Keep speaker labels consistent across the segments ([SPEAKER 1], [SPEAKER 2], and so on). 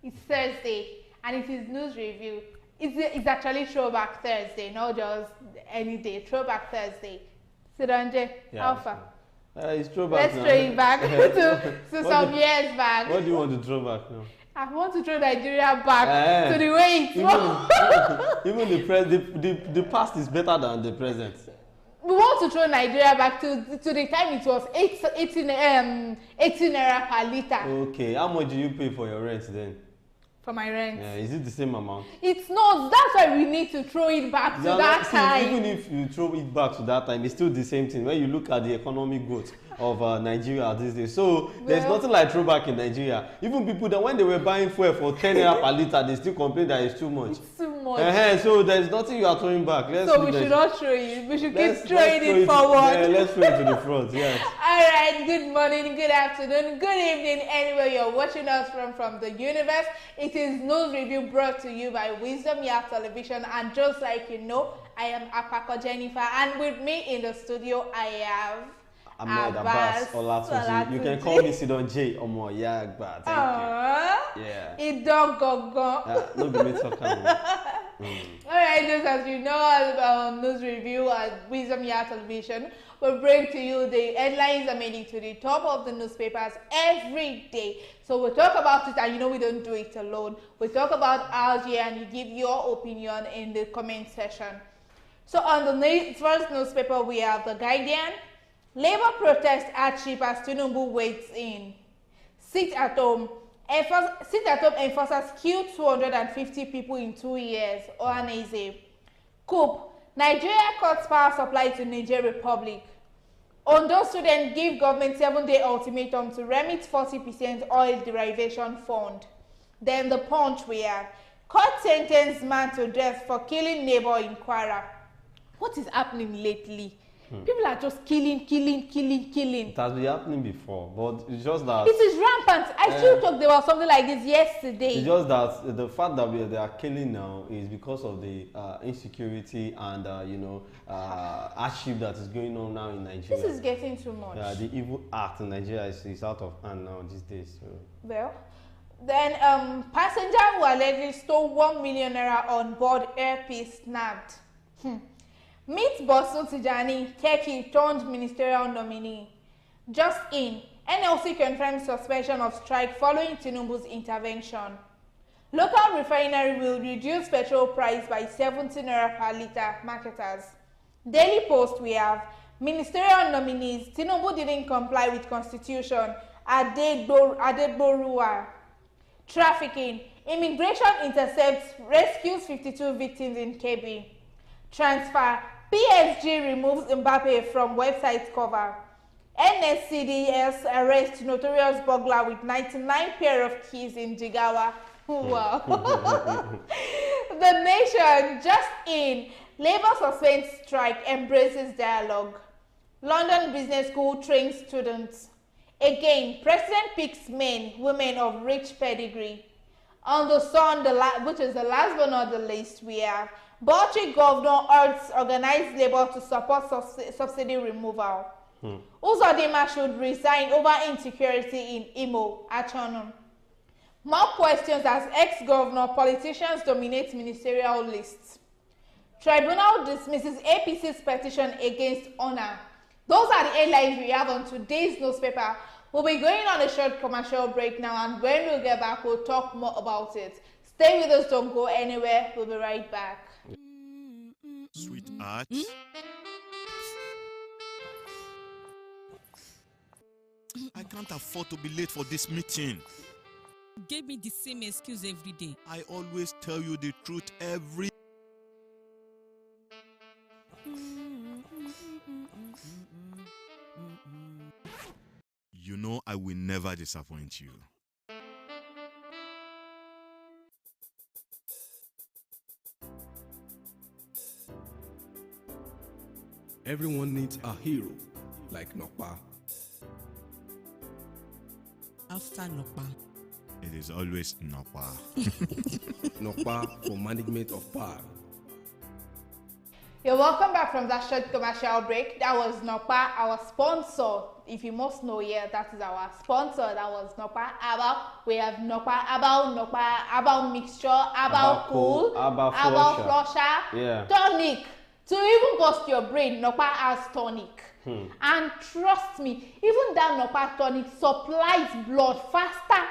[SPEAKER 1] It's Thursday, and it is news review. It's actually Throwback Thursday, not just any day. Throwback Thursday. Sidonje, Alpha.
[SPEAKER 2] It's throwback.
[SPEAKER 1] Let's throw it back to some years back.
[SPEAKER 2] What do you want to throw back now?
[SPEAKER 1] I want to throw Nigeria back to the way it was.
[SPEAKER 2] Even the past is better than the present.
[SPEAKER 1] We want to throw Nigeria back to the time it was 18 naira per liter.
[SPEAKER 2] Okay, how much do you pay for your rent then?
[SPEAKER 1] For my rent.
[SPEAKER 2] Yeah, is it the same amount?
[SPEAKER 1] It's not. That's why we need to throw it back to that time.
[SPEAKER 2] Even if you throw it back to that time, it's still the same thing when you look at the economic growth of Nigeria these days. So there's nothing like throwback in Nigeria. Even people that when they were buying fuel for 10 naira per liter, they still complain that it's too much.
[SPEAKER 1] It's too much.
[SPEAKER 2] So there's nothing you are throwing back.
[SPEAKER 1] So we should not throw it. We should keep throwing it forward.
[SPEAKER 2] Yeah, let's throw it to the front. Yes.
[SPEAKER 1] All right. Good morning, good afternoon, good evening, anywhere you're watching us from the universe. It is News Review brought to you by Wisdom Yard Television, and just like you know, I am Apako Jennifer, and with me in the studio I have
[SPEAKER 2] Ahmed Abbas Olatunji. You can call me Sidon J Omo Yagba. Thank you. Yeah.
[SPEAKER 1] Idon Gogo.
[SPEAKER 2] No be me talking.
[SPEAKER 1] Alright, just as you know, about News Review at Wisdom Yard Television, we bring to you the headlines that made it to the top of the newspapers every day. So we talk about it, and you know we don't do it alone. We talk about Algier, and you give your opinion in the comment section. So on the first newspaper, we have The Guardian. Labour protest hardship as Tinubu waits in. Sit at home enforcers killed 250 people in 2 years. Ohaneze. Coup. Nigeria cuts power supply to Niger Republic. Ondo students give government 7-day ultimatum to remit 40% oil derivation fund. Then the Punch we have. Court sentenced man to death for killing neighbor in Kwara. What is happening lately? People are just killing.
[SPEAKER 2] It has been happening before, but it's just that...
[SPEAKER 1] It is rampant. I still talked about something like this yesterday.
[SPEAKER 2] It's just that the fact that they are killing now is because of the insecurity and, hardship that is going on now in Nigeria.
[SPEAKER 1] This is getting too much.
[SPEAKER 2] The evil act in Nigeria is out of hand now these days. So.
[SPEAKER 1] Well, then passenger who allegedly stole 1 million naira on board airpiece snapped. Meet Bosun Tijani, Keki turned ministerial nominee. Just in, NLC confirms suspension of strike following Tinubu's intervention. Local refinery will reduce petrol price by 70 naira per liter, marketers. Daily Post we have, ministerial nominees, Tinubu didn't comply with constitution, Adedborua. Trafficking, immigration intercepts, rescues 52 victims in Kebbi. Transfer, PSG removes Mbappe from website cover. NSCDS arrests notorious burglar with 99 pair of keys in Jigawa. Wow. The Nation, just in, Labour suspends strike, embraces dialogue. London Business School trains students. Again, President picks men, women of rich pedigree. On the Sun, which is the last but not the least, we have Bauchi governor urges organized labor to support subsidy removal. Uzodinma should resign over insecurity in Imo, Achonu. More questions as ex-governor, politicians dominate ministerial lists. Tribunal dismisses APC's petition against honor. Those are the headlines we have on today's newspaper. We'll be going on a short commercial break now, and when we get back, we'll talk more about it. Stay with us, don't go anywhere. We'll be right back.
[SPEAKER 3] Sweetheart. I can't afford to be late for this meeting.
[SPEAKER 4] You gave me the same excuse every day.
[SPEAKER 3] I always tell you the truth every... You know I will never disappoint you.
[SPEAKER 5] Everyone needs a hero, like Nokpa.
[SPEAKER 4] After Nokpa,
[SPEAKER 3] It is always Nokpa.
[SPEAKER 5] Nokpa for management of power.
[SPEAKER 1] You're welcome back from that short commercial break. That was Nokpa, our sponsor. if you must know, yeah, that is our sponsor. That was Nokpa Herbal. We have Nokpa Herbal mixture, Herbal cool, Herbal flusher,
[SPEAKER 2] yeah,
[SPEAKER 1] tonic. To even bust your brain, Nokpa has tonic. And trust me, even that Nokpa tonic supplies blood faster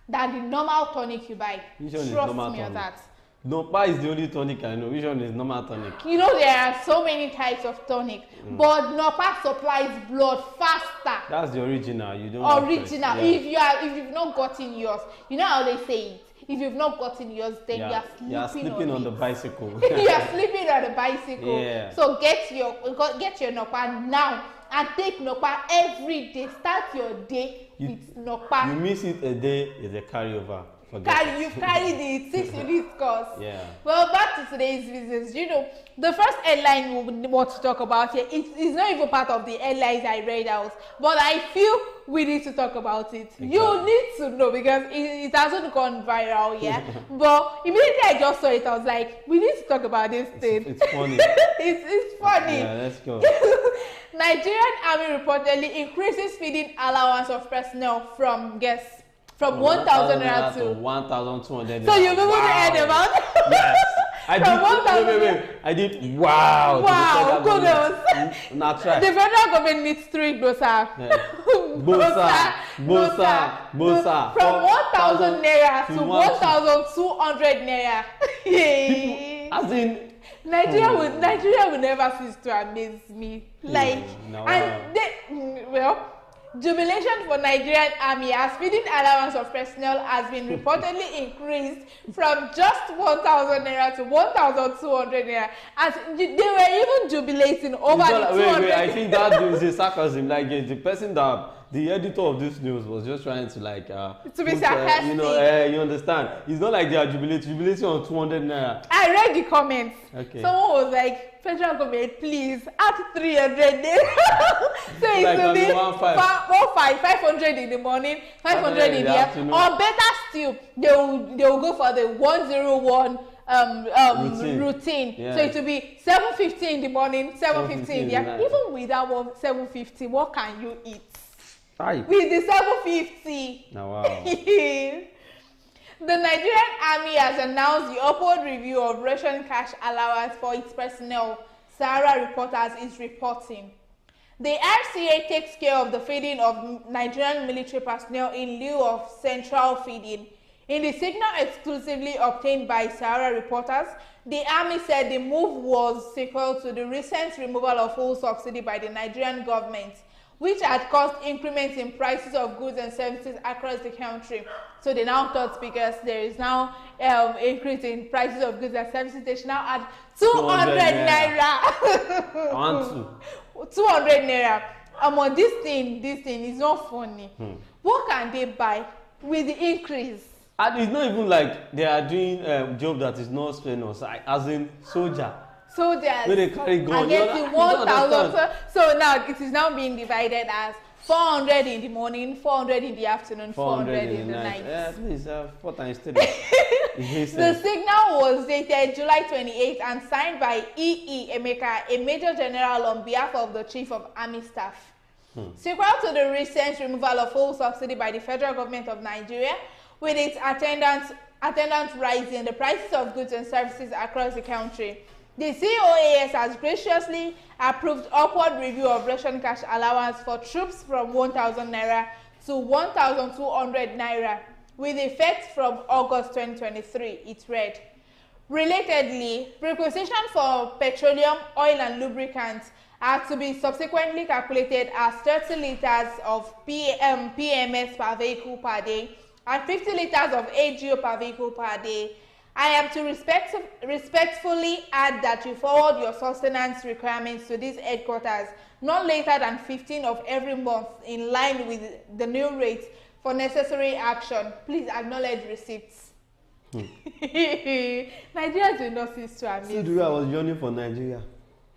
[SPEAKER 1] than the normal tonic you buy. Trust me on that.
[SPEAKER 2] Nokpa is the only tonic I know. Which one is normal tonic?
[SPEAKER 1] You know, there are so many types of tonic, but Nokpa supplies blood faster.
[SPEAKER 2] That's the original. You don't.
[SPEAKER 1] Original. Yeah. If you've not gotten yours, you know how they say it. If you've not gotten yours, then you are sleeping
[SPEAKER 2] on the bicycle.
[SPEAKER 1] You are sleeping on the bicycle.
[SPEAKER 2] Yeah.
[SPEAKER 1] So get your Nokpa now and take Nokpa every day. Start your day with Nokpa.
[SPEAKER 2] You miss it a day, is a carryover.
[SPEAKER 1] You've carried the 6 unit course.
[SPEAKER 2] Yeah.
[SPEAKER 1] Well, back to today's business. You know, the first headline we want to talk about here, it's not even part of the headlines I read out, but I feel we need to talk about it. Exactly. You need to know because it hasn't gone viral yet. But immediately I just saw it, I was like, we need to talk about this thing.
[SPEAKER 2] It's funny.
[SPEAKER 1] it's funny.
[SPEAKER 2] Yeah, let's go.
[SPEAKER 1] Nigerian Army reportedly increases feeding allowance of personnel from 1,000 naira to
[SPEAKER 2] 1,200.
[SPEAKER 1] So you've able to earn about?
[SPEAKER 2] Yes. I
[SPEAKER 1] From
[SPEAKER 2] did. Wait. I did. Wow.
[SPEAKER 1] Wow. Kudos.
[SPEAKER 2] Now try.
[SPEAKER 1] The federal government needs 3 bosa.
[SPEAKER 2] Bosa.
[SPEAKER 1] From 1,000 naira to 1,200 naira.
[SPEAKER 2] As in.
[SPEAKER 1] Nigeria will never cease to amaze me. Jubilation for Nigerian Army as feeding allowance of personnel has been reportedly increased from just 1,000 naira to 1,200 naira. As they were even jubilating over the 200.
[SPEAKER 2] Wait, I think that is a sarcasm. Like the person that the editor of this news was just trying to
[SPEAKER 1] to be sarcastic.
[SPEAKER 2] You understand? It's not like they are jubilating on 200 naira.
[SPEAKER 1] I read the comments.
[SPEAKER 2] Okay.
[SPEAKER 1] Someone was like, federal government, please add 300 naira. So it
[SPEAKER 2] like
[SPEAKER 1] will be
[SPEAKER 2] 500
[SPEAKER 1] in the morning, 500 in the afternoon. Or better still, they will go for the 101 routine.
[SPEAKER 2] Yeah.
[SPEAKER 1] So it will be 7:50 in the morning, 7:50 in the afternoon. Even without 7:50, what can you eat?
[SPEAKER 2] Right.
[SPEAKER 1] With the 750.
[SPEAKER 2] Now, wow.
[SPEAKER 1] The Nigerian Army has announced the upward review of ration cash allowance for its personnel, Sahara Reporters is reporting. The RCA takes care of the feeding of Nigerian military personnel in lieu of central feeding. In the signal exclusively obtained by Sahara Reporters, the Army said the move was sequel to the recent removal of full subsidy by the Nigerian government, which had caused increments in prices of goods and services across the country. So they now thought because there is now increase in prices of goods and services, they should now add 200 naira. 200 naira. This thing is not funny. What can they buy with the increase?
[SPEAKER 2] And it's not even like they are doing a job that is not strenuous, as in soldier.
[SPEAKER 1] Soldiers.
[SPEAKER 2] When they carry gun.
[SPEAKER 1] And getting 1,000. So now it is now being divided as 400 in the morning, 400 in the afternoon, 400 in the night.
[SPEAKER 2] Yeah, please, 4 times 3.
[SPEAKER 1] The signal was dated July 28th and signed by E.E. Emeka, a Major General on behalf of the Chief of Army Staff. Sequel to the recent removal of full subsidy by the federal government of Nigeria, with its attendant rising the prices of goods and services across the country, the COAS has graciously approved upward review of ration cash allowance for troops from 1,000 naira to 1,200 naira, with effect from August 2023, it read. Relatedly, requisition for petroleum, oil and lubricants are to be subsequently calculated as 30 liters of PMS per vehicle per day and 50 liters of AGO per vehicle per day. I am to respectfully add that you forward your sustenance requirements to these headquarters not later than 15 of every month in line with the new rates for necessary action. Please acknowledge receipts. Nigerians will not cease to amaze me.
[SPEAKER 2] I was yearning for Nigeria.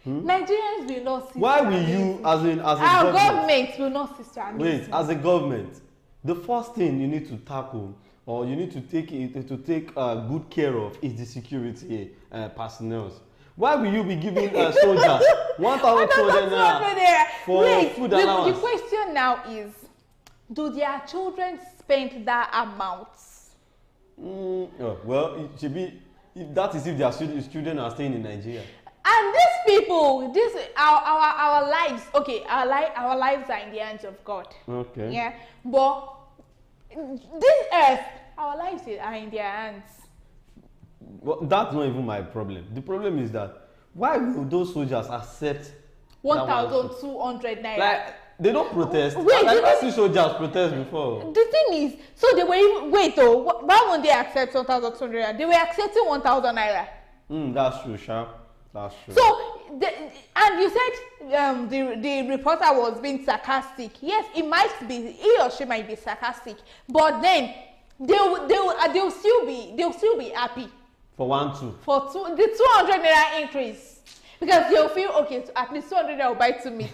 [SPEAKER 1] Nigerians will not cease
[SPEAKER 2] Why
[SPEAKER 1] to
[SPEAKER 2] will
[SPEAKER 1] amaze
[SPEAKER 2] you,
[SPEAKER 1] me.
[SPEAKER 2] as a
[SPEAKER 1] Our government will not cease to amaze
[SPEAKER 2] wait,
[SPEAKER 1] me.
[SPEAKER 2] as a government, the first thing you need to tackle or you need to take good care of is the security personnel. Why will you be giving soldiers 1,200 naira for food allowance?
[SPEAKER 1] The question now is, do their children spend that amount?
[SPEAKER 2] Well, it should be, that is if their children are staying in Nigeria. And
[SPEAKER 1] these people, our lives, okay, our lives are in the hands of God.
[SPEAKER 2] Okay.
[SPEAKER 1] Yeah, but this earth, our lives are in their hands.
[SPEAKER 2] Well, that's not even my problem. The problem is that why will those soldiers accept
[SPEAKER 1] 1,200 naira?
[SPEAKER 2] Like, they don't protest.
[SPEAKER 1] Wait,
[SPEAKER 2] I've never seen soldiers protest before.
[SPEAKER 1] The thing is, so they were even, wait, why won't they accept 1,200 naira? They were accepting 1,000 naira.
[SPEAKER 2] That's true, Sha. That's true.
[SPEAKER 1] So, and you said the reporter was being sarcastic. Yes, it might be, he or she might be sarcastic, but then they'll still be happy.
[SPEAKER 2] For
[SPEAKER 1] the 200 naira increase, because they'll feel okay. At least 200 naira will buy 2 meat.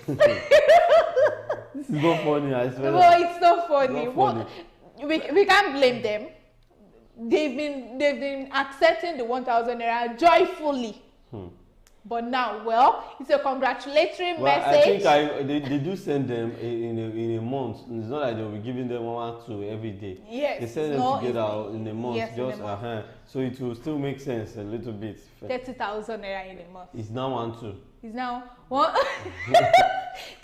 [SPEAKER 2] This is not funny, I swear.
[SPEAKER 1] No, it's not funny.
[SPEAKER 2] Not funny.
[SPEAKER 1] We can't blame them. They've been accepting the 1,000 naira joyfully. But now, well, it's a congratulatory message.
[SPEAKER 2] I think they do send them in a month. It's not like they'll be giving them 1 or 2 every day.
[SPEAKER 1] Yes.
[SPEAKER 2] They send them together in a month.
[SPEAKER 1] Yes,
[SPEAKER 2] just so it will still make sense a little bit.
[SPEAKER 1] 30,000 naira in a month.
[SPEAKER 2] It's now 1 2.
[SPEAKER 1] It's now one.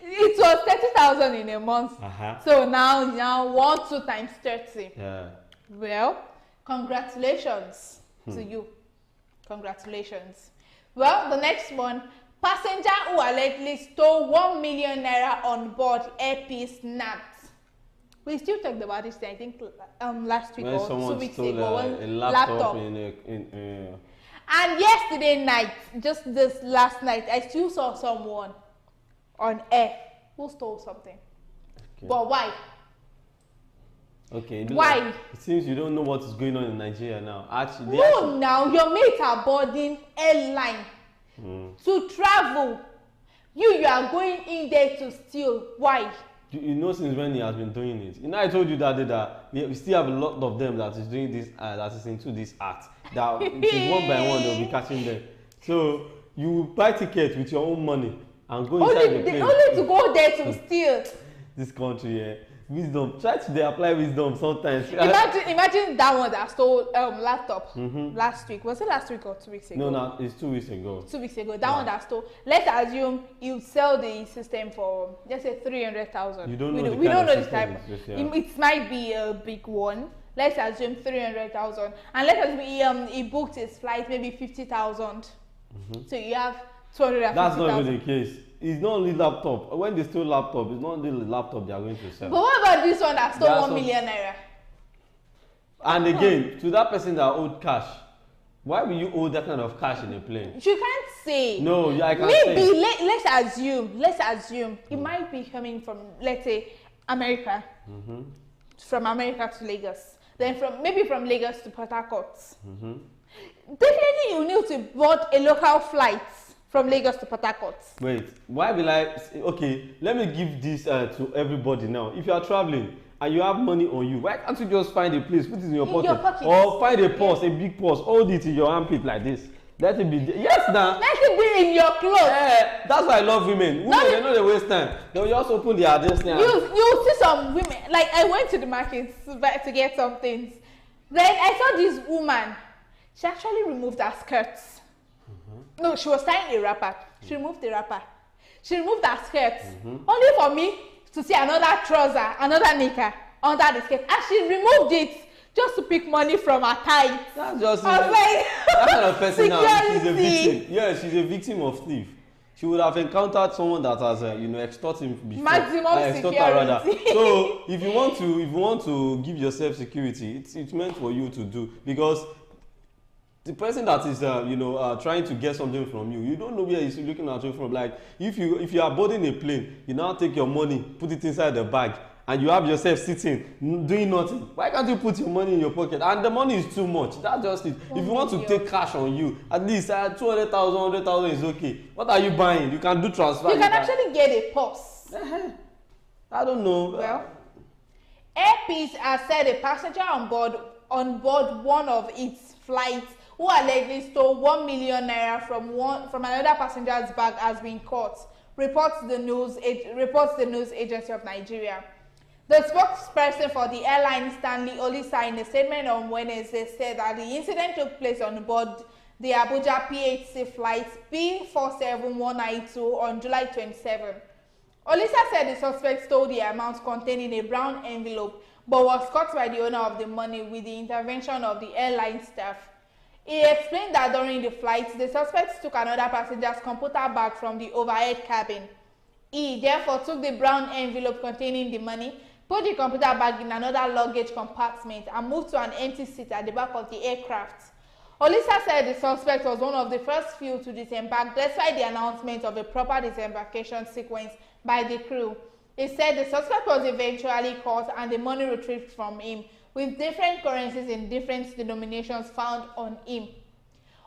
[SPEAKER 1] It was 30,000 in a month. So now 1 2 times 30.
[SPEAKER 2] Yeah.
[SPEAKER 1] Well, congratulations to you. Congratulations. Well, the next one, passenger who allegedly stole 1 million naira on board airpiece nabbed. We still talked about this thing, I think, last week
[SPEAKER 2] when
[SPEAKER 1] or 2 weeks ago.
[SPEAKER 2] A laptop.
[SPEAKER 1] And yesterday night, just this last night, I still saw someone on air who stole something. Okay. But why?
[SPEAKER 2] Okay.
[SPEAKER 1] Why?
[SPEAKER 2] Like, it seems you don't know what is going on in Nigeria now. Actually,
[SPEAKER 1] now your mates are boarding airline to travel. You are going in there to steal. Why?
[SPEAKER 2] You know, since when he has been doing it. You know, I told you that day that we still have a lot of them that is doing this, that is into this act. That one by one they'll be catching them. So you buy tickets with your own money and go inside the plane.
[SPEAKER 1] Only to go there to steal.
[SPEAKER 2] This country, yeah. Wisdom. Try to apply wisdom sometimes.
[SPEAKER 1] Imagine that one that stole laptop last week. Was it last week or 2 weeks ago?
[SPEAKER 2] No, it's 2 weeks ago.
[SPEAKER 1] 2 weeks ago. That one that stole. Let's assume you sell the system for, let's say, 300,000.
[SPEAKER 2] You don't know.
[SPEAKER 1] We don't know the type. It might be a big one. Let's assume 300,000, and let's assume he booked his flight maybe 50,000. So you have 250,000.
[SPEAKER 2] That's not even the case. It's not only laptop. When they steal laptop, it's not only the laptop they are going to sell.
[SPEAKER 1] But what about this one that stole 1 million naira? And
[SPEAKER 2] again, to that person that owed cash, why will you owe that kind of cash in a plane?
[SPEAKER 1] You can't say.
[SPEAKER 2] No, I can't say.
[SPEAKER 1] Maybe let's assume it might be coming from, let's say, America. From America to Lagos. Then from Lagos to Port Harcourt. Definitely you need to board a local flight from Lagos to Port Harcourt.
[SPEAKER 2] Wait, why will okay, let me give this to everybody now. If you are traveling and you have money on you, why can't you just find a place, put it in your pocket? Or find a purse, a big purse, hold it in your armpit like this. Let it be there. Yes, now.
[SPEAKER 1] Let it be in your clothes.
[SPEAKER 2] That's why I love women. They know they waste time. They will just open their address now.
[SPEAKER 1] You see some women, like I went to the market to get some things. Then I saw this woman. She actually removed her skirts. No, she was tying a wrapper. She removed the wrapper. She removed her skirts. Only for me to see another trouser, another knicker under the skirt. And she removed it just to pick money from her tights.
[SPEAKER 2] That's just
[SPEAKER 1] I was like,
[SPEAKER 2] that kind of person now. She's a
[SPEAKER 1] security.
[SPEAKER 2] victim. Yeah, she's a victim of thief. She would have encountered someone that has, extorted him before.
[SPEAKER 1] Maximum security.
[SPEAKER 2] Rather. So if you want to give yourself security, it's meant for you to do, because the person that is trying to get something from you, you don't know where he's looking at you from. Like if you are boarding a plane, you now take your money, put it inside the bag, and you have yourself sitting doing nothing. Why can't you put your money in your pocket? And the money is too much. That's just it. If you want to take cash on you, at least 200,000, 100,000 is okay. What are you buying? You can do transfer.
[SPEAKER 1] You can actually get a purse.
[SPEAKER 2] I don't know.
[SPEAKER 1] Well, Airpeace has said a passenger on board one of its flights who allegedly stole 1 million naira from another passenger's bag, has been caught, reports the news agency of Nigeria. The spokesperson for the airline, Stanley Olisa, in a statement on Wednesday, said that the incident took place on board the Abuja PHC flight B47192 on July 27. Olisa said the suspect stole the amount contained in a brown envelope, but was caught by the owner of the money with the intervention of the airline staff. He explained that during the flight, the suspect took another passenger's computer bag from the overhead cabin. He therefore took the brown envelope containing the money, put the computer bag in another luggage compartment, and moved to an empty seat at the back of the aircraft. Olisa said the suspect was one of the first few to disembark, despite the announcement of a proper disembarkation sequence by the crew. He said the suspect was eventually caught and the money retrieved from him, with different currencies in different denominations found on him.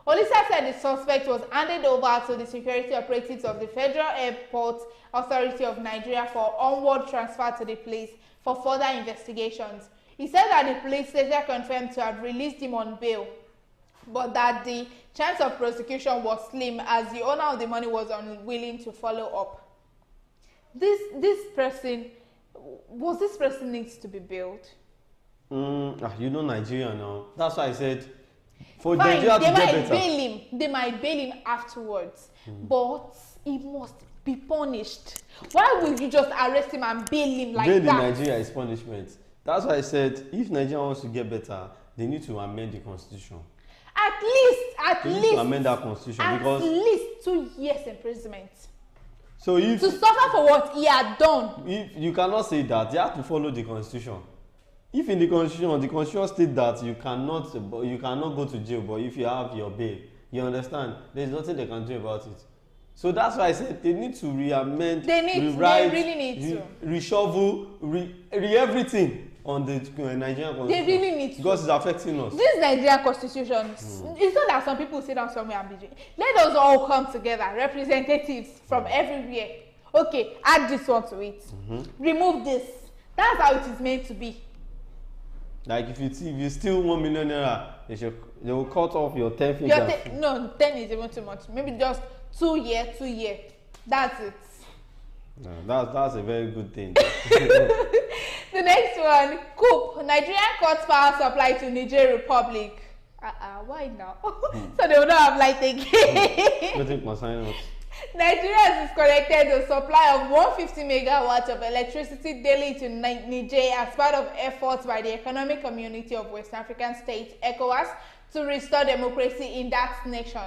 [SPEAKER 1] Olisa said the suspect was handed over to the security operatives of the Federal Airport Authority of Nigeria for onward transfer to the police for further investigations. He said that the police later confirmed to have released him on bail, but that the chance of prosecution was slim as the owner of the money was unwilling to follow up. This person needs to be bailed?
[SPEAKER 2] You know Nigeria now. That's why I said for
[SPEAKER 1] Fine,
[SPEAKER 2] Nigeria to
[SPEAKER 1] they
[SPEAKER 2] get
[SPEAKER 1] might
[SPEAKER 2] better.
[SPEAKER 1] bail him. They might bail him afterwards, but he must be punished. Why would you just arrest him and bail him like
[SPEAKER 2] Bail
[SPEAKER 1] that?
[SPEAKER 2] in Nigeria is punishment. That's why I said if Nigeria wants to get better, they need to amend the constitution.
[SPEAKER 1] At least,
[SPEAKER 2] They need to amend that constitution
[SPEAKER 1] at
[SPEAKER 2] because
[SPEAKER 1] least 2 years imprisonment
[SPEAKER 2] so if
[SPEAKER 1] to suffer for what he had done.
[SPEAKER 2] if you cannot say that, you have to follow the constitution. If in the constitution states that you cannot go to jail, but if you have your bail, you understand, there's nothing they can do about it. So that's why I said they need to re-amend, rewrite,
[SPEAKER 1] they really need to
[SPEAKER 2] reshovel, everything on the Nigerian constitution.
[SPEAKER 1] They really need to,
[SPEAKER 2] because it's affecting us.
[SPEAKER 1] This Nigerian constitution, it's not that some people sit down somewhere and be doing. Let us all come together, representatives from everywhere. Okay, add this one to it. Remove this. That's how it is meant to be.
[SPEAKER 2] Like if you steal 1 million naira, they will cut off your 10 fingers.
[SPEAKER 1] No, 10 is even too much. Maybe just 2 years. That's it.
[SPEAKER 2] No, that's a very good thing.
[SPEAKER 1] The next one, coup. Nigeria cuts power supply to Niger Republic. Why now? So they will not have light again.
[SPEAKER 2] Nothing concerning us.
[SPEAKER 1] Nigeria has disconnected the supply of 150 megawatts of electricity daily to Niger as part of efforts by the Economic Community of West African States, ECOWAS, to restore democracy in that nation.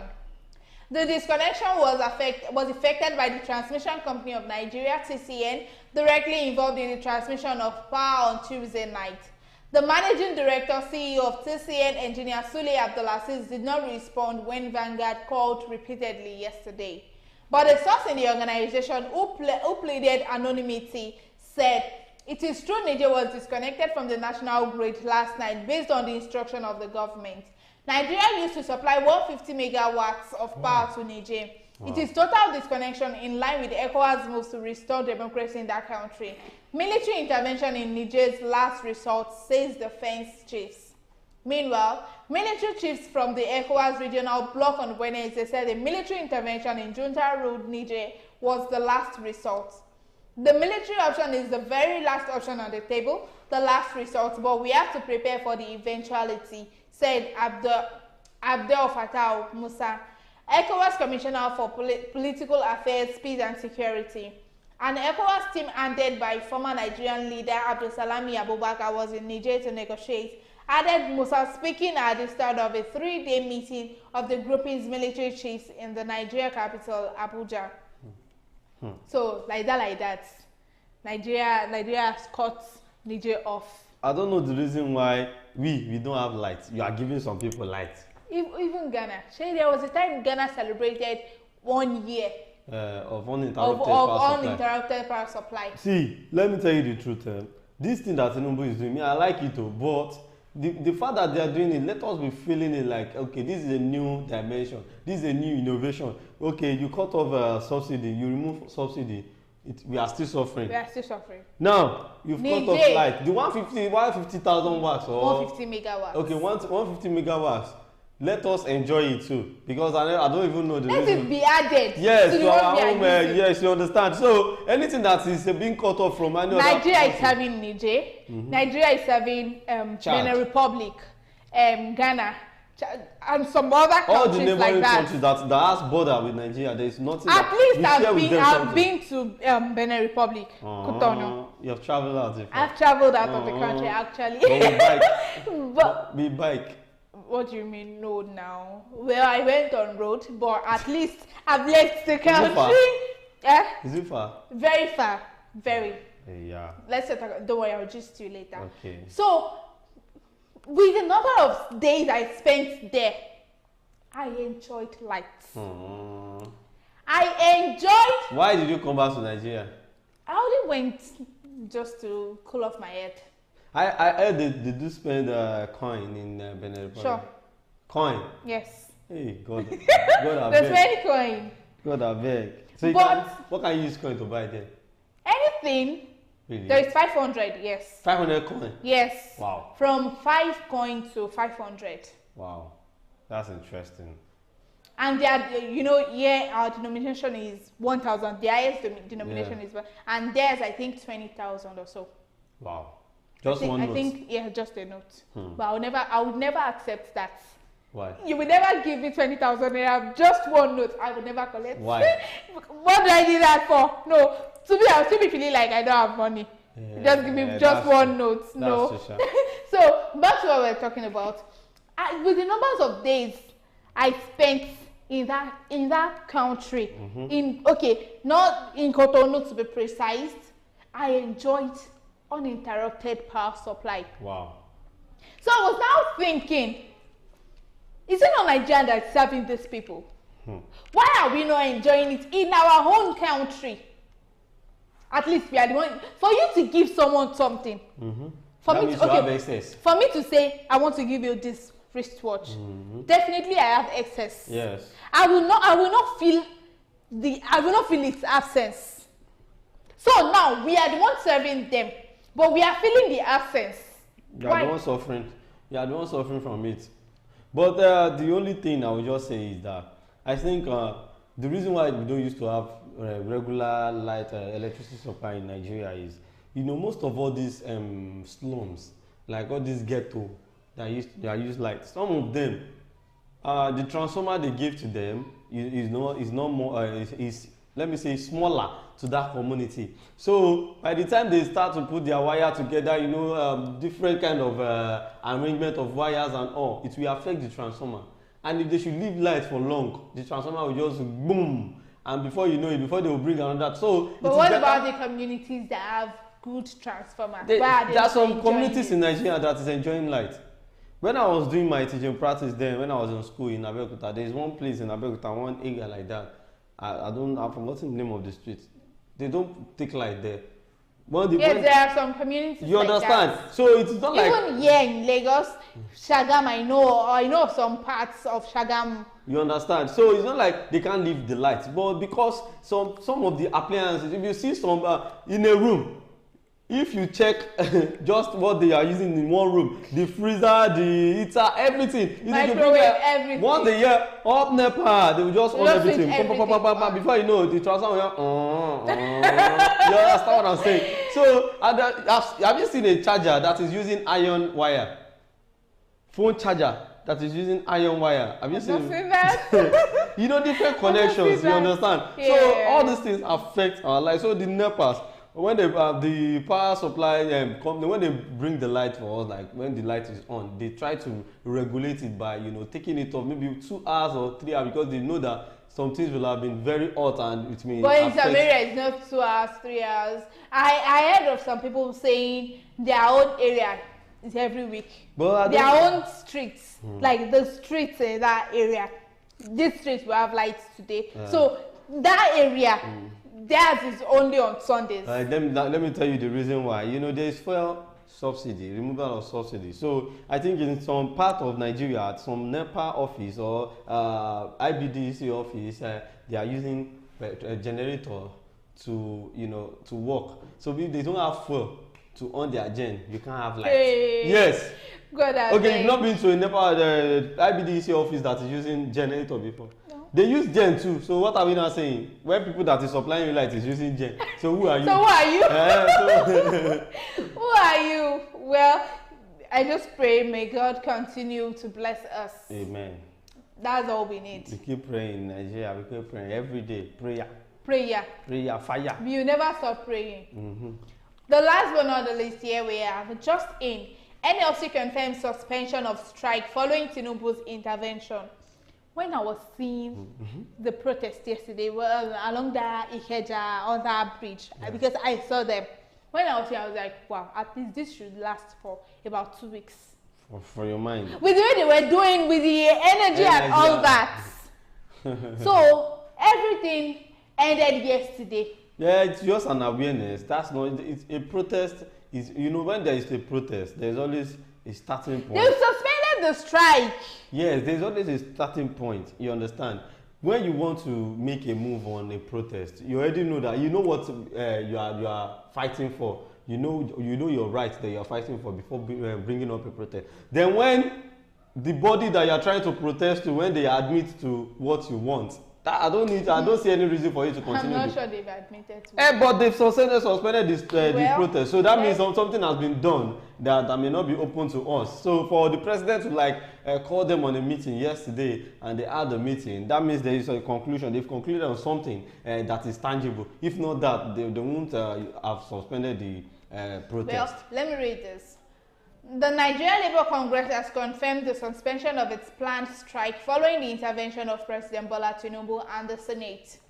[SPEAKER 1] The disconnection was effected by the Transmission Company of Nigeria, TCN, directly involved in the transmission of power on Tuesday night. The managing director, CEO of TCN, Engineer Sule Abdulaziz, did not respond when Vanguard called repeatedly yesterday. But a source in the organization who pleaded anonymity said, it is true Niger was disconnected from the national grid last night based on the instruction of the government. Nigeria used to supply 150 megawatts of power to Niger. It is total disconnection in line with ECOWAS moves to restore democracy in that country. Military intervention in Niger's last resort, says defense chiefs. Meanwhile, military chiefs from the ECOWAS regional bloc on Wednesday said the military intervention in junta-ruled Niger was the last resort. The military option is the very last option on the table, the last resort, but we have to prepare for the eventuality, said Abdel Fattah Musa, ECOWAS Commissioner for Political Affairs, Peace and Security. An ECOWAS team headed by former Nigerian leader Abdulsalami Abubakar was in Niger to negotiate, added Musa, speaking at the start of a 3-day meeting of the grouping's military chiefs in the Nigeria capital, Abuja. So, like that, Nigeria has cut Niger off.
[SPEAKER 2] I don't know the reason why we don't have light. You are giving some people light.
[SPEAKER 1] Even Ghana. There was a time Ghana celebrated 1 year
[SPEAKER 2] of uninterrupted
[SPEAKER 1] power supply.
[SPEAKER 2] See, let me tell you the truth. This thing that Tinubu is doing, I like it too, but the fact that they are doing it, let us be feeling it like, okay, this is a new dimension, this is a new innovation. Okay, you cut off subsidy, you remove subsidy, we are still suffering. Now, you've cut off light. The 150,000 watts or
[SPEAKER 1] 150 megawatts.
[SPEAKER 2] Okay, 150 megawatts. let us enjoy it too, because I don't even know the
[SPEAKER 1] Let
[SPEAKER 2] reason.
[SPEAKER 1] it be added
[SPEAKER 2] Yes,
[SPEAKER 1] to the
[SPEAKER 2] to
[SPEAKER 1] one
[SPEAKER 2] our
[SPEAKER 1] we are
[SPEAKER 2] home,
[SPEAKER 1] using.
[SPEAKER 2] yes, you understand. So anything that is being cut off from any other
[SPEAKER 1] Nigeria is
[SPEAKER 2] country.
[SPEAKER 1] serving Niger. Nigeria is serving
[SPEAKER 2] Chad.
[SPEAKER 1] Benin Republic, Ghana, and some other
[SPEAKER 2] All the
[SPEAKER 1] countries
[SPEAKER 2] neighboring
[SPEAKER 1] like that.
[SPEAKER 2] countries that has border with Nigeria, there is nothing.
[SPEAKER 1] At
[SPEAKER 2] that
[SPEAKER 1] least
[SPEAKER 2] we share with them
[SPEAKER 1] I've
[SPEAKER 2] something.
[SPEAKER 1] been to Benin Republic, Cotonou.
[SPEAKER 2] You have traveled out before.
[SPEAKER 1] I've traveled out of the country actually.
[SPEAKER 2] But we bike.
[SPEAKER 1] But
[SPEAKER 2] We bike.
[SPEAKER 1] what do you mean no now? Well, I went on road, but at least I've left the country.
[SPEAKER 2] far?
[SPEAKER 1] Eh?
[SPEAKER 2] Is it far?
[SPEAKER 1] Very far, very.
[SPEAKER 2] Yeah.
[SPEAKER 1] Let's talk. Don't worry, I'll just you later.
[SPEAKER 2] Okay.
[SPEAKER 1] So, with the number of days I spent there, I enjoyed life. I enjoyed.
[SPEAKER 2] Why did you come back to Nigeria?
[SPEAKER 1] I only went just to cool off my head.
[SPEAKER 2] I heard they do spend coin in Benin Republic.
[SPEAKER 1] Sure.
[SPEAKER 2] Coin.
[SPEAKER 1] Yes.
[SPEAKER 2] Hey, God. God, I
[SPEAKER 1] There's
[SPEAKER 2] beg.
[SPEAKER 1] many coin.
[SPEAKER 2] God, I beg. So you
[SPEAKER 1] But-
[SPEAKER 2] can, what can you use coin to buy there?
[SPEAKER 1] Anything.
[SPEAKER 2] Really?
[SPEAKER 1] There is 500. Yes.
[SPEAKER 2] 500 coin.
[SPEAKER 1] Yes.
[SPEAKER 2] Wow.
[SPEAKER 1] From 5 coin to 500.
[SPEAKER 2] Wow. That's interesting.
[SPEAKER 1] And they are, you know, yeah, our denomination is 1,000. The highest denomination is 1, and theirs I think 20,000 or so.
[SPEAKER 2] Wow. Just one note.
[SPEAKER 1] I think yeah, just a note. But I would never accept that.
[SPEAKER 2] Why?
[SPEAKER 1] You will never give me 20,000 naira, just one note. I will never collect.
[SPEAKER 2] Why?
[SPEAKER 1] What do I need that for? No. To me, I'll still be feeling like I don't have money. Just give me just
[SPEAKER 2] that's
[SPEAKER 1] one
[SPEAKER 2] true.
[SPEAKER 1] note.
[SPEAKER 2] That's
[SPEAKER 1] No.
[SPEAKER 2] true, sure.
[SPEAKER 1] So back to what we're talking about. With the numbers of days I spent in that country, not in Cotonou to be precise, I enjoyed uninterrupted power supply.
[SPEAKER 2] Wow.
[SPEAKER 1] So I was now thinking, is it not Nigeria that's serving these people? Why are we not enjoying it in our own country? At least we are the one. For you to give someone something, for
[SPEAKER 2] That
[SPEAKER 1] me
[SPEAKER 2] means
[SPEAKER 1] to,
[SPEAKER 2] you have excess.
[SPEAKER 1] for me to say I want to give you this wristwatch, definitely I have excess.
[SPEAKER 2] Yes.
[SPEAKER 1] I will not feel its absence. So now we are the ones serving them, but we are feeling the absence.
[SPEAKER 2] You are
[SPEAKER 1] Why?
[SPEAKER 2] the one suffering. You are the one suffering from it. But the only thing I would just say is that I think the reason why we don't used to have regular light electricity supply in Nigeria is, you know, most of all these slums, like all these ghetto that use light, some of them, the transformer they give to them is not more is let me say smaller to that community. So by the time they start to put their wire together, you know, different kind of arrangement of wires and all, it will affect the transformer. And if they should leave light for long, the transformer will just boom, and before you know it, before they will bring another. So
[SPEAKER 1] But what about the communities that have good transformers?
[SPEAKER 2] there are
[SPEAKER 1] not
[SPEAKER 2] some
[SPEAKER 1] enjoying
[SPEAKER 2] communities
[SPEAKER 1] it?
[SPEAKER 2] in Nigeria that is enjoying light. When I was doing my teaching practice then, when I was in school in Abeokuta, there is one place in Abeokuta, one area like that. I've forgotten the name of the street. They don't take light there.
[SPEAKER 1] Yes, there are some communities.
[SPEAKER 2] You
[SPEAKER 1] like
[SPEAKER 2] understand?
[SPEAKER 1] that.
[SPEAKER 2] So it's not like
[SPEAKER 1] Even here in Lagos, Shagam, I know of some parts of Shagam.
[SPEAKER 2] you understand. So it's not like they can't leave the lights, but because some of the appliances, if you see some in a room, if you check just what they are using in one room, the freezer, the heater, everything,
[SPEAKER 1] Microwave, everything.
[SPEAKER 2] Once they hear up NEPA, they will just on
[SPEAKER 1] Just switch
[SPEAKER 2] everything.
[SPEAKER 1] everything.
[SPEAKER 2] Before you know, the transformer will you understand what I'm saying? So have you seen a charger that is using iron wire? Phone charger that is using iron wire. Have you
[SPEAKER 1] I've
[SPEAKER 2] seen?
[SPEAKER 1] not seen that.
[SPEAKER 2] You know, different connections, you
[SPEAKER 1] that.
[SPEAKER 2] understand?
[SPEAKER 1] Yeah.
[SPEAKER 2] So all these things affect our life. So the NEPAs, when they the power supply company, when they bring the light for us, like when the light is on, they try to regulate it by, you know, taking it off maybe 2 hours or 3 hours, because they know that some things will have been very hot and it may
[SPEAKER 1] But in
[SPEAKER 2] affect.
[SPEAKER 1] some areas, it's not 2 hours, 3 hours. I heard of some people saying their own area is every week.
[SPEAKER 2] But
[SPEAKER 1] Their own streets, like the streets in that area. This street will have lights today. So that area, theirs is only on Sundays.
[SPEAKER 2] Let me tell you the reason why. You know, there is fuel subsidy, removal of subsidy. So I think in some part of Nigeria, some NEPA office or IBDC office, they are using a generator to, you know, to work. So if they don't have fuel, to on their gen, you can't have light.
[SPEAKER 1] Hey.
[SPEAKER 2] Yes.
[SPEAKER 1] God,
[SPEAKER 2] Okay, you've not been to a NEPA, the IBDC office that is using generator before.
[SPEAKER 1] No.
[SPEAKER 2] They use gen too. So what are we now saying? When people that is supplying you light is using gen. So who are you?
[SPEAKER 1] So who are you?
[SPEAKER 2] So
[SPEAKER 1] Who are you? Well, I just pray may God continue to bless us.
[SPEAKER 2] Amen.
[SPEAKER 1] That's all we need.
[SPEAKER 2] We keep praying in Nigeria. We keep praying every day. Prayer.
[SPEAKER 1] Prayer.
[SPEAKER 2] Prayer. Fire.
[SPEAKER 1] You never stop praying. The last but not the least, here we have just in. NLC confirms suspension of strike following Tinubu's intervention. When I was seeing the protest yesterday along the Ikeja on that bridge, because I saw them, when I was here, I was like, wow, at least this should last for about 2 weeks.
[SPEAKER 2] For your mind.
[SPEAKER 1] With the way they were doing, with the energy and all that. So everything ended yesterday.
[SPEAKER 2] Yeah, it's just an awareness. That's not. It's a protest. Is when there is a protest, there's always a starting point.
[SPEAKER 1] They suspended the strike.
[SPEAKER 2] Yes, there's always a starting point. You understand? When you want to make a move on a protest, you already know that you know what you are fighting for. You know your rights that you are fighting for before bringing up a protest. Then when the body that you are trying to protest to, when they admit to what you want, I don't see any reason for you to continue.
[SPEAKER 1] I'm not sure they've admitted to
[SPEAKER 2] it. But they've suspended this the protest, so that means something has been done that may not be open to us. So for the president to call them on a meeting yesterday and they had a meeting, that means there is a conclusion. They've concluded on something that is tangible. If not that, they won't have suspended the protest.
[SPEAKER 1] Well, let me read this. The Nigerian Labour Congress has confirmed the suspension of its planned strike following the intervention of President Bola Tinubu and the Senate.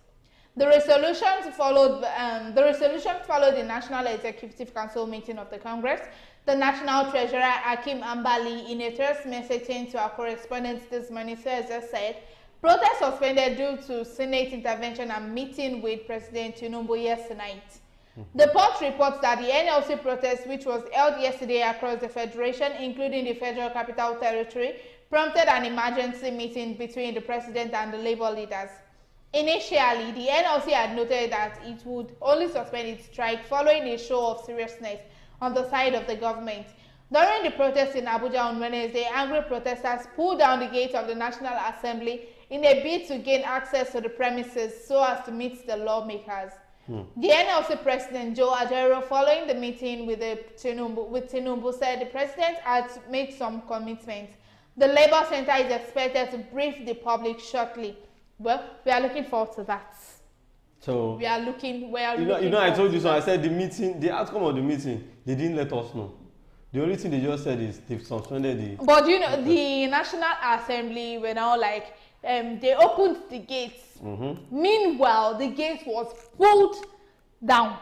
[SPEAKER 1] The resolution followed the National Executive Council meeting of the Congress. The National Treasurer Akim Ambali, in a text message to our correspondents this morning, Thursday, said, protest suspended due to Senate intervention and meeting with President Tinubu yesterday night. The Punch reports that the NLC protest, which was held yesterday across the Federation, including the Federal Capital Territory, prompted an emergency meeting between the President and the Labour leaders. Initially, the NLC had noted that it would only suspend its strike following a show of seriousness on the side of the government. During the protest in Abuja on Wednesday, angry protesters pulled down the gate of the National Assembly in a bid to gain access to the premises so as to meet the lawmakers. The NLC President Joe Ajero, following the meeting with Tinubu, said the president had made some commitments. The Labour Centre is expected to brief the public shortly. Well, we are looking forward to that.
[SPEAKER 2] So
[SPEAKER 1] we are looking.
[SPEAKER 2] I told you so. I said the outcome of the meeting, they didn't let us know. The only thing they just said is they've suspended the.
[SPEAKER 1] But the National Assembly were now like. They opened the gates. Meanwhile, the gate was pulled down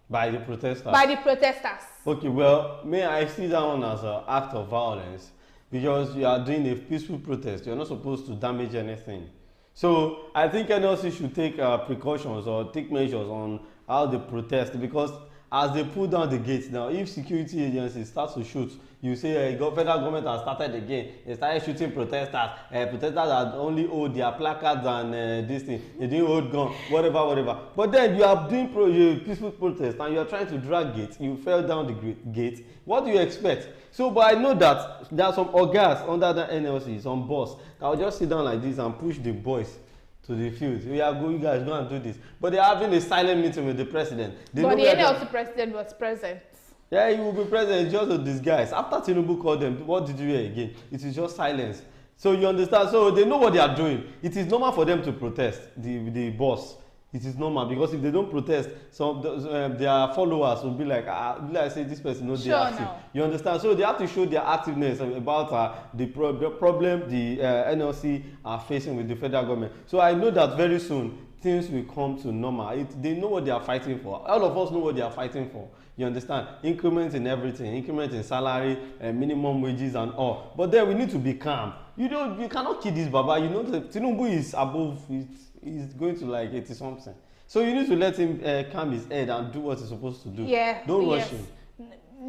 [SPEAKER 2] by the protesters.
[SPEAKER 1] Okay,
[SPEAKER 2] well, may I see that one as an act of violence because you are doing a peaceful protest. You're not supposed to damage anything. So I think NLC should take precautions or take measures on how they protest because as they pull down the gates now, if security agencies start to shoot, you say federal government has started again. They started shooting protesters. Protesters that only hold their placards and this thing. They didn't hold gun, whatever. But then you are doing peaceful protest and you are trying to drag gates. You fell down the gate. What do you expect? So, but I know that there are some orgas under the NLC, some boss that will just sit down like this and push the boys to the field. You guys go and do this. But they're having a silent meeting with the president.
[SPEAKER 1] But the NLC president was present.
[SPEAKER 2] Yeah, he will be present, just a disguise. After Tinubu called them, what did you hear again? It is just silence. So you understand? So they know what they are doing. It is normal for them to protest, the boss. It is normal because if they don't protest, their followers will be like, I say this person knows they are active. You understand? So they have to show their activeness about the problem the NLC are facing with the federal government. So I know that very soon things will come to normal. They know what they are fighting for. All of us know what they are fighting for. You understand? Increments in everything, increments in salary, minimum wages and all. But then we need to be calm. You cannot kill this Baba. You know that Tinubu is above, he's going to like 80 something. So you need to let him calm his head and do what he's supposed to do.
[SPEAKER 1] Yeah.
[SPEAKER 2] Don't rush him.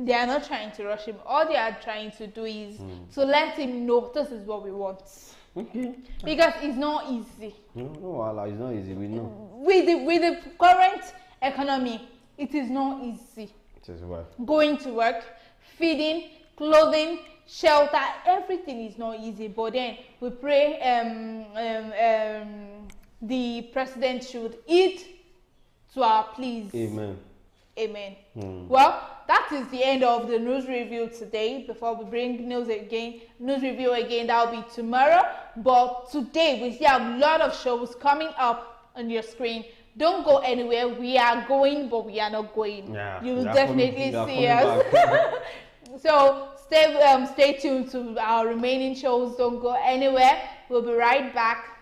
[SPEAKER 1] They are not trying to rush him. All they are trying to do is to let him know this is what we want.
[SPEAKER 2] Okay.
[SPEAKER 1] Because it's not easy.
[SPEAKER 2] No, Allah, it's not easy. We know.
[SPEAKER 1] With the current economy, it is not easy.
[SPEAKER 2] It is well.
[SPEAKER 1] Going to work, feeding, clothing, shelter, everything is not easy. But then we pray the president should eat to our pleas.
[SPEAKER 2] Amen.
[SPEAKER 1] Amen. Well, that is the end of the news review today. Before we bring news review again, that will be tomorrow. But today we still have a lot of shows coming up on your screen. Don't go anywhere. We are going, but we are not going.
[SPEAKER 2] Yeah,
[SPEAKER 1] You will definitely see us. So stay tuned to our remaining shows. Don't go anywhere. We'll be right back.